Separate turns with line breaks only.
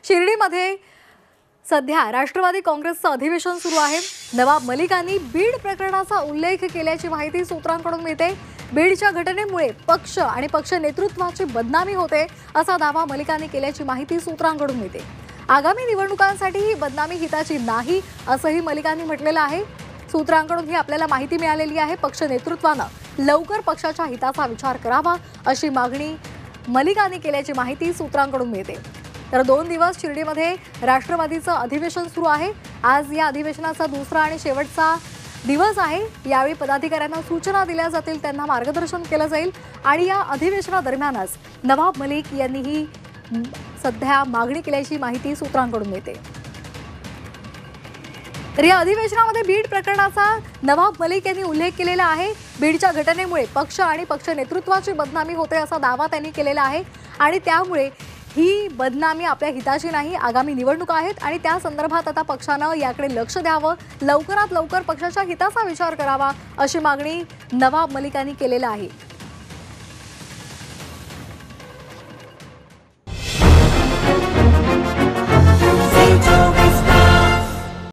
शिर्डीमध्ये सध्या राष्ट्रवादी काँग्रेसचं अधिवेशन सुरू आहे। नवाब मलिकांनी बीड प्रकरणाचा उल्लेख केल्याची माहिती सूत्रांकडून मिळते। बीडच्या घटनेमुळे पक्ष आणि पक्ष नेतृत्वाची बदनामी होते असा दावा मलिकांनी केल्याची माहिती सूत्रांकडून मिळते। आगामी निवडणुकांसाठी ही बदनामी हिताची नाही असंही मलिकांनी म्हटलेलं आहे। सूत्रांकडून ही आपल्याला माहिती मिळालेली आहे। पक्ष नेतृत्वानं लवकर पक्षाच्या हिताचा विचार करावा अशी मागणी मलिकांनी केल्याची माहिती सूत्रांकडून मिळते। तर 2 दिवस शिर्डीमध्ये राष्ट्रवादीचं अधिवेशन सुरू आहे। आज या अधिवेशनाचा दुसरा आणि शेवटचा दिवस आहे। यावेळी पदाधिकाऱ्यांना सूचना दिल्या जातील, त्यांना मार्गदर्शन केलं जाईल आणि या अधिवेशनादरम्यानच नवाब मलिक यांनी ही सध्या मागणी केल्याची माहिती सूत्रांकडून मिळते। तर या अधिवेशनामध्ये बीड प्रकरणाचा नवाब मलिक यांनी उल्लेख केलेला आहे। बीडच्या घटनेमुळे पक्ष आणि पक्ष नेतृत्वाची बदनामी होते असा दावा त्यांनी केलेला आहे आणि त्यामुळे ही बदनामी आपल्या हिताची नाही। आगामी निवडणुका आहेत आणि त्या संदर्भात आता पक्षानं याकडे लक्ष द्यावं, लवकरात लवकर पक्षाच्या हिताचा विचार करावा अशी मागणी नवाब मलिकांनी केलेली आहे।